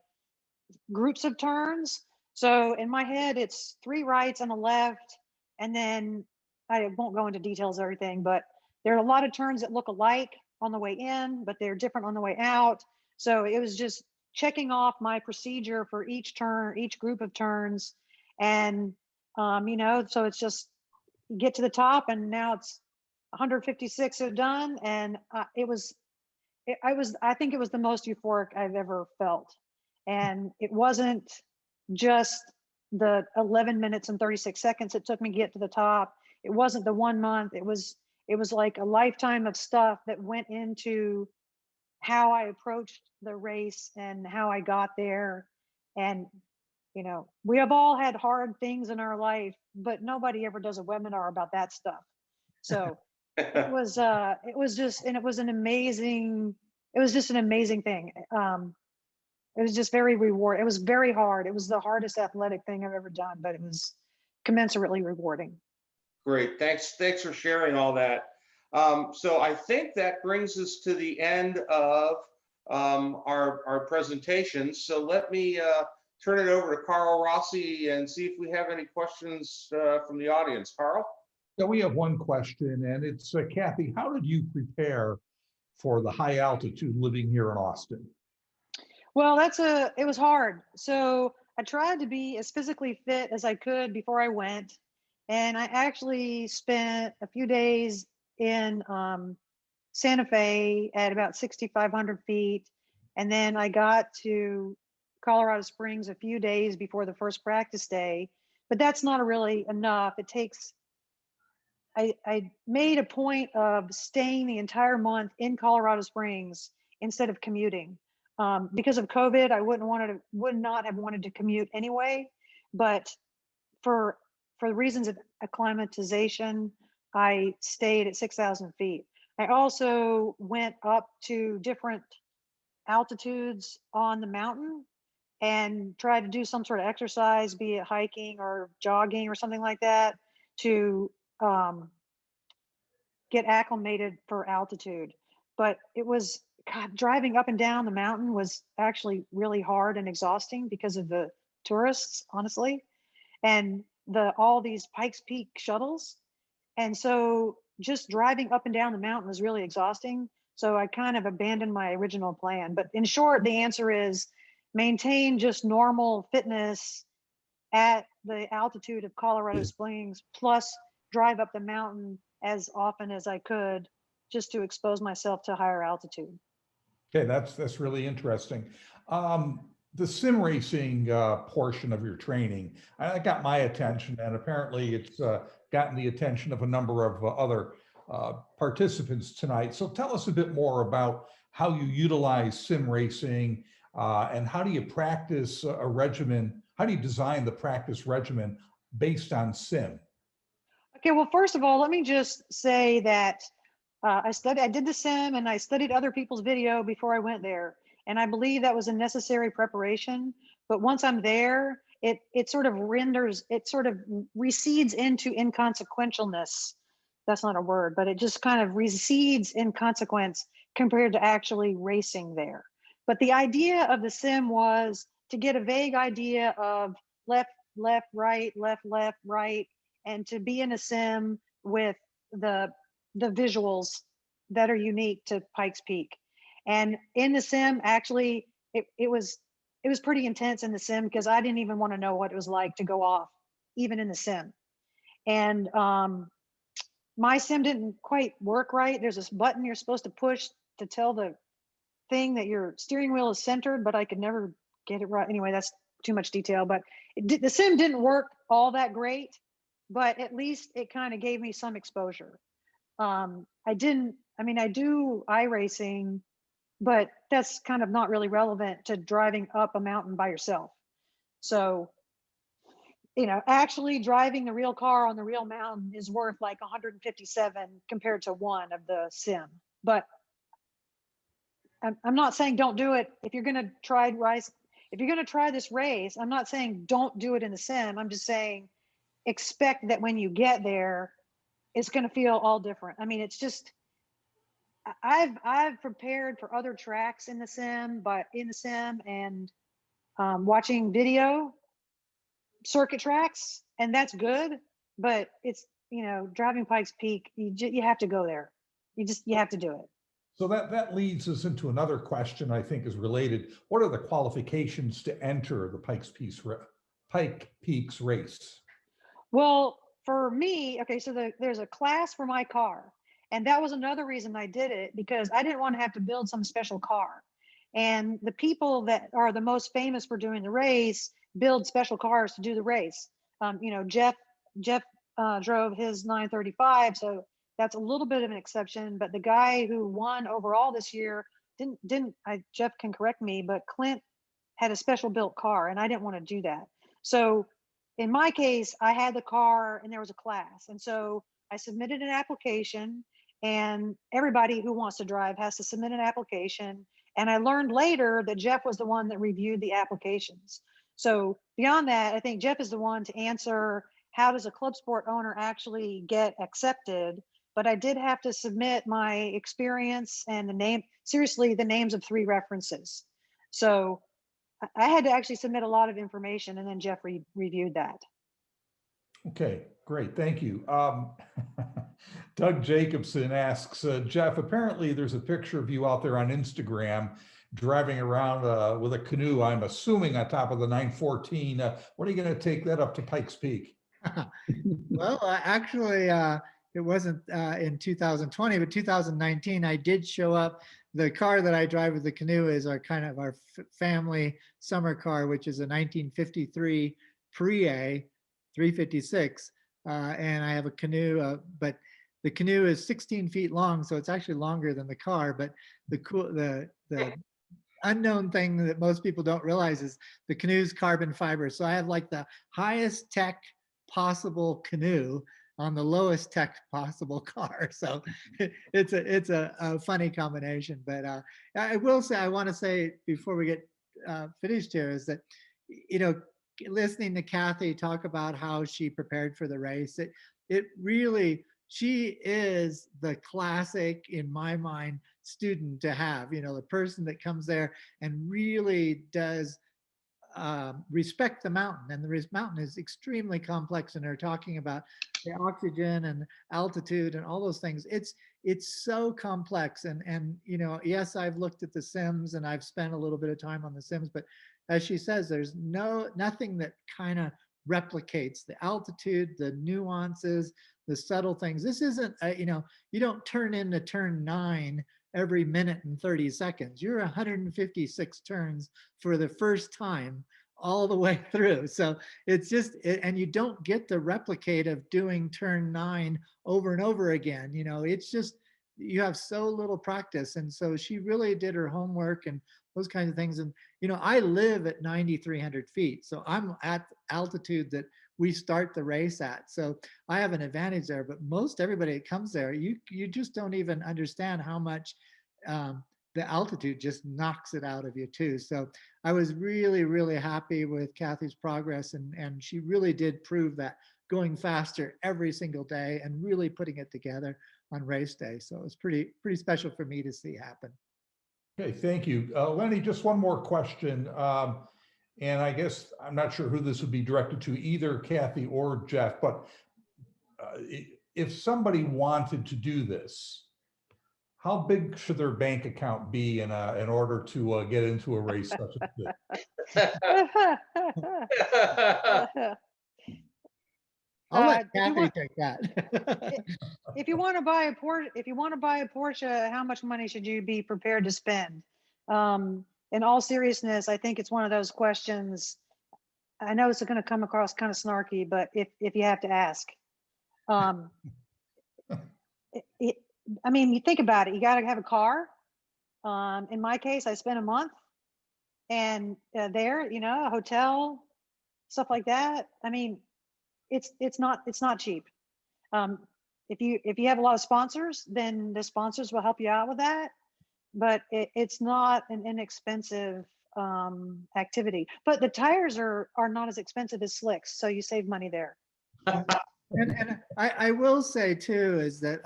groups of turns. So in my head, it's 3 rights and a left. And then I won't go into details of everything, but there are a lot of turns that look alike on the way in, but they're different on the way out. So it was just checking off my procedure for each turn, each group of turns. And, so it's just get to the top, and now it's 156 are done. And I think it was the most euphoric I've ever felt. And it wasn't just the 11 minutes and 36 seconds it took me to get to the top. It wasn't the 1 month. It was like a lifetime of stuff that went into how I approached the race and how I got there. And, we have all had hard things in our life, but nobody ever does a webinar about that stuff. So it was just an amazing thing. It was just very rewarding. It was very hard. It was the hardest athletic thing I've ever done, but it was commensurately rewarding. Great. Thanks for sharing all that. So I think that brings us to the end of our presentation. So let me turn it over to Carl Rossi and see if we have any questions from the audience. Carl? So we have one question, and it's Kathy, how did you prepare for the high altitude living here in Austin? Well, it was hard. So I tried to be as physically fit as I could before I went. And I actually spent a few days in Santa Fe at about 6,500 feet. And then I got to Colorado Springs a few days before the first practice day. But that's not really enough. It takes, I made a point of staying the entire month in Colorado Springs instead of commuting. Because of COVID, I would not have wanted to commute anyway. But for the reasons of acclimatization, I stayed at 6,000 feet. I also went up to different altitudes on the mountain and tried to do some sort of exercise, be it hiking or jogging or something like that, to get acclimated for altitude. But it was, God, driving up and down the mountain was actually really hard and exhausting because of the tourists, honestly, and all these Pikes Peak shuttles. And so just driving up and down the mountain was really exhausting. So I kind of abandoned my original plan. But in short, the answer is maintain just normal fitness at the altitude of Colorado Springs, plus drive up the mountain as often as I could just to expose myself to higher altitude. Okay, that's really interesting. The sim racing portion of your training, I got my attention, and apparently it's gotten the attention of a number of other participants tonight. So tell us a bit more about how you utilize sim racing and how do you practice a regimen? How do you design the practice regimen based on sim? Okay, well, first of all, let me just say that I did the sim and I studied other people's video before I went there. And I believe that was a necessary preparation. But once I'm there, it sort of recedes into inconsequentialness. That's not a word, but it just kind of recedes in consequence compared to actually racing there. But the idea of the sim was to get a vague idea of left, left, right, left, left, right, and to be in a sim with the visuals that are unique to Pikes Peak. And in the sim, actually, it was pretty intense in the sim because I didn't even want to know what it was like to go off, even in the sim. And my sim didn't quite work right. There's this button you're supposed to push to tell the thing that your steering wheel is centered, but I could never get it right. Anyway, that's too much detail, but the sim didn't work all that great, but at least it kind of gave me some exposure. I do iRacing, but that's kind of not really relevant to driving up a mountain by yourself. So, actually driving the real car on the real mountain is worth like 157 compared to one of the sim. But I'm not saying don't do it if you're going to try this race. I'm not saying don't do it in the sim. I'm just saying expect that when you get there, it's going to feel all different. I mean, it's just I've prepared for other tracks in the sim, and watching video circuit tracks, and that's good. But it's driving Pikes Peak, you have to go there. You have to do it. So that leads us into another question I think is related. What are the qualifications to enter the Pikes Peaks race? Well, for me, okay, so there's a class for my car. And that was another reason I did it, because I didn't want to have to build some special car. And the people that are the most famous for doing the race build special cars to do the race. Jeff drove his 935, so that's a little bit of an exception. But the guy who won overall this year Jeff can correct me, but Clint had a special built car, and I didn't want to do that. So in my case, I had the car and there was a class. And so I submitted an application, and everybody who wants to drive has to submit an application. And I learned later that Jeff was the one that reviewed the applications. So beyond that, I think Jeff is the one to answer, how does a club sport owner actually get accepted? But I did have to submit my experience and the names of 3 references. So I had to actually submit a lot of information, and then Jeff reviewed that. Okay, great. Thank you. Doug Jacobson asks, Jeff, apparently there's a picture of you out there on Instagram driving around with a canoe, I'm assuming on top of the 914. When are you going to take that up to Pikes Peak? Well, actually, it wasn't in 2020, but 2019, I did show up. The car that I drive with the canoe is our family summer car, which is a 1953 Prie 356. And I have a canoe, but the canoe is 16 feet long, so it's actually longer than the car. But the unknown thing that most people don't realize is the canoe's carbon fiber. So I have like the highest tech possible canoe on the lowest tech possible car. So it's a funny combination. But I will say, I want to say before we get finished here, is that, listening to Kathy talk about how she prepared for the race, it really, she is the classic, in my mind, student to have, the person that comes there and really does respect the mountain. And the mountain is extremely complex, and they're talking about the oxygen and altitude and all those things. It's so complex. And yes, I've looked at the sims and I've spent a little bit of time on the sims, but as she says, there's nothing that kind of replicates the altitude, the nuances, the subtle things. This isn't, you don't turn into turn 9 every minute and 30 seconds. You're 156 turns for the first time all the way through. So it's just, and you don't get the replicate of doing turn 9 over and over again. It's just, you have so little practice. And so she really did her homework and those kinds of things. And, I live at 9,300 feet. So I'm at altitude that we start the race at. So I have an advantage there, but most everybody that comes there, you just don't even understand how much the altitude just knocks it out of you too. So I was really, really happy with Kathy's progress, and she really did prove that going faster every single day and really putting it together on race day. So it was pretty special for me to see happen. Okay, thank you. Lenny, just one more question. And I guess I'm not sure who this would be directed to, either Kathy or Jeff, but if somebody wanted to do this, how big should their bank account be in order to get into a race such as this? I'll let Kathy take that. If you want to buy a Porsche, how much money should you be prepared to spend? In all seriousness, I think it's one of those questions. I know it's going to come across kind of snarky, but if you have to ask, you think about it. You got to have a car. In my case, I spent a month, and there, a hotel, stuff like that. It's not cheap. If you have a lot of sponsors, then the sponsors will help you out with that. But it's not an inexpensive activity. But the tires are not as expensive as slicks, so you save money there. And I will say too is that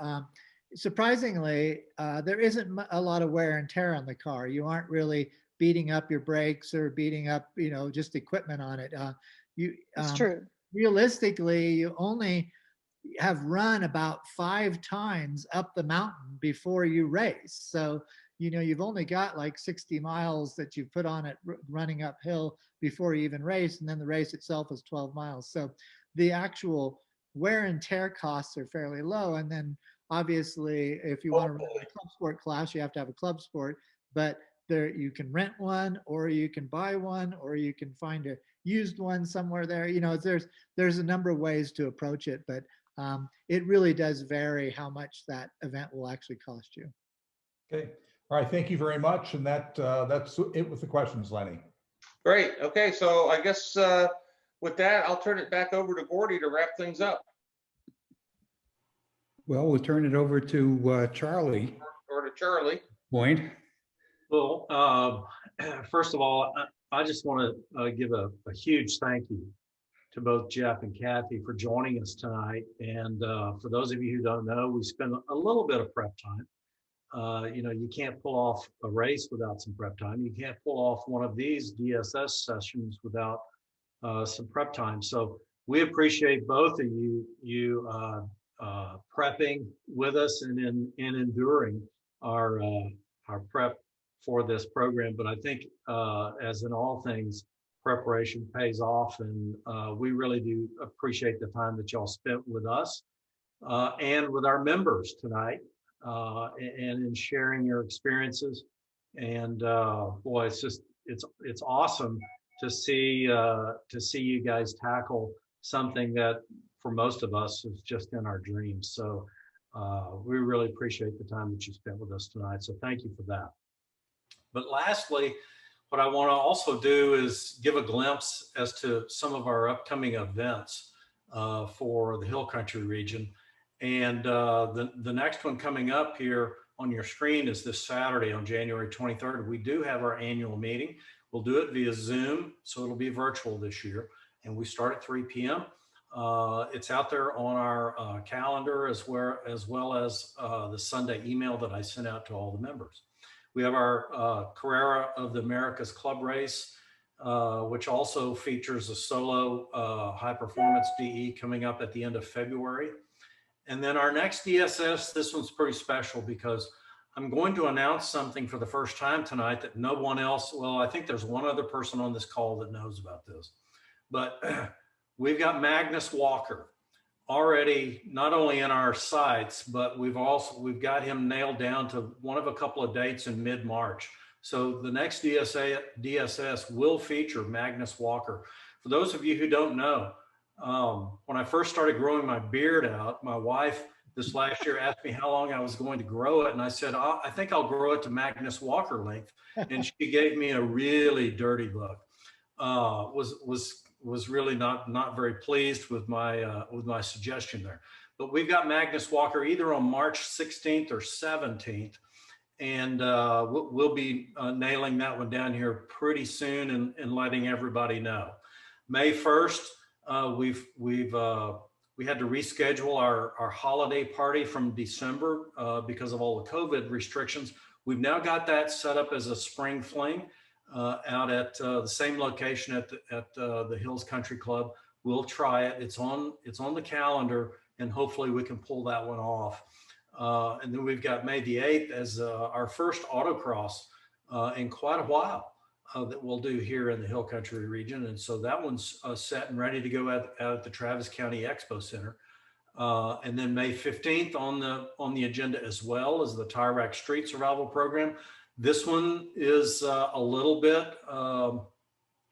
surprisingly, there isn't a lot of wear and tear on the car. You aren't really beating up your brakes or beating up, just equipment on it. It's true. Realistically, you only have run about 5 times up the mountain before you race. So, you've only got like 60 miles that you've put on it running uphill before you even race. And then the race itself is 12 miles. So the actual wear and tear costs are fairly low. And then obviously, if you want to run a club sport class, you have to have a club sport, but there you can rent one, or you can buy one, or you can find a used one somewhere there. There's a number of ways to approach it, but it really does vary how much that event will actually cost you. Okay. All right. Thank you very much. And that's it with the questions, Lenny. Great. Okay. So I guess with that, I'll turn it back over to Gordy to wrap things up. Well, we'll turn it over to Charlie Or to Charlie. Point. Well, first of all, I just want to give a huge thank you to both Jeff and Kathy for joining us tonight. And for those of you who don't know, we spend a little bit of prep time. You know, you can't pull off a race without some prep time. You can't pull off one of these DSS sessions without some prep time. So we appreciate both of you prepping with us and enduring our prep for this program. But I think as in all things, preparation pays off, and we really do appreciate the time that y'all spent with us and with our members tonight, and in sharing your experiences. And boy, it's awesome to see you guys tackle something that for most of us is just in our dreams. So we really appreciate the time that you spent with us tonight. So thank you for that. But lastly, what I want to also do is give a glimpse as to some of our upcoming events for the Hill Country region. And the next one coming up here on your screen is this Saturday on January 23rd. We do have our annual meeting. We'll do it via Zoom, so it'll be virtual this year. And we start at 3 p.m. It's out there on our calendar as well as the Sunday email that I sent out to all the members. We have our Carrera of the Americas Club race, which also features a solo high performance DE coming up at the end of February. And then our next DSS, this one's pretty special because I'm going to announce something for the first time tonight that no one else, well, I think there's one other person on this call that knows about this, but we've got Magnus Walker already not only in our sights, but we've got him nailed down to one of a couple of dates in mid-March. So the next DSS will feature Magnus Walker. For those of you who don't know, when I first started growing my beard out, my wife this last year asked me how long I was going to grow it. And I said, I think I'll grow it to Magnus Walker length. And she gave me a really dirty look. Was really not very pleased with my suggestion there. But we've got Magnus Walker either on March 16th or 17th. And we'll be nailing that one down here pretty soon and letting everybody know. May 1st, we had to reschedule our holiday party from December because of all the COVID restrictions. We've now got that set up as a spring fling out at the same location at the Hills Country Club. We'll try it. It's on the calendar, and hopefully we can pull that one off. And then we've got May the 8th as our first autocross in quite a while that we'll do here in the Hill Country region. And so that one's set and ready to go out at the Travis County Expo Center. And then May 15th on the agenda as well as the Tire Rack Street Survival Program. This one is a little bit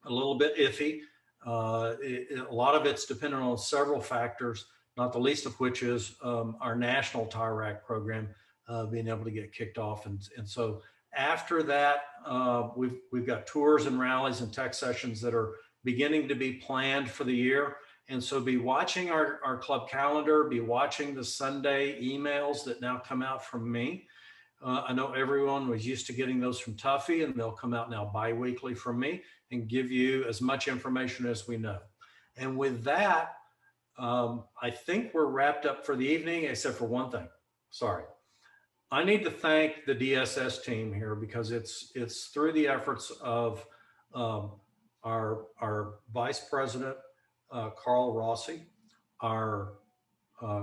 iffy. A lot of it's dependent on several factors, not the least of which is our national Tire Rack program being able to get kicked off. And so after that, we've got tours and rallies and tech sessions that are beginning to be planned for the year. And so be watching our club calendar, be watching the Sunday emails that now come out from me. I know everyone was used to getting those from Tuffy, and they'll come out now bi-weekly from me and give you as much information as we know. And with that, I think we're wrapped up for the evening, except for one thing. Sorry. I need to thank the DSS team here because it's through the efforts of our Vice President, Carl Rossi, our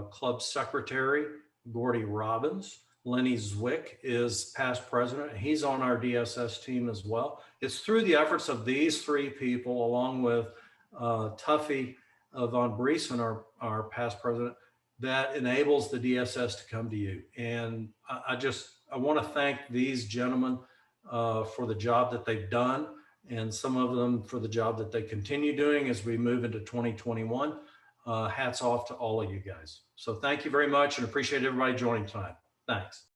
club secretary, Gordy Robbins. Lenny Zwick is past president. He's on our DSS team as well. It's through the efforts of these three people, along with Tuffy Von Briesen, our past president, that enables the DSS to come to you. And I want to thank these gentlemen for the job that they've done, and some of them for the job that they continue doing as we move into 2021. Hats off to all of you guys. So thank you very much and appreciate everybody joining tonight. Thanks.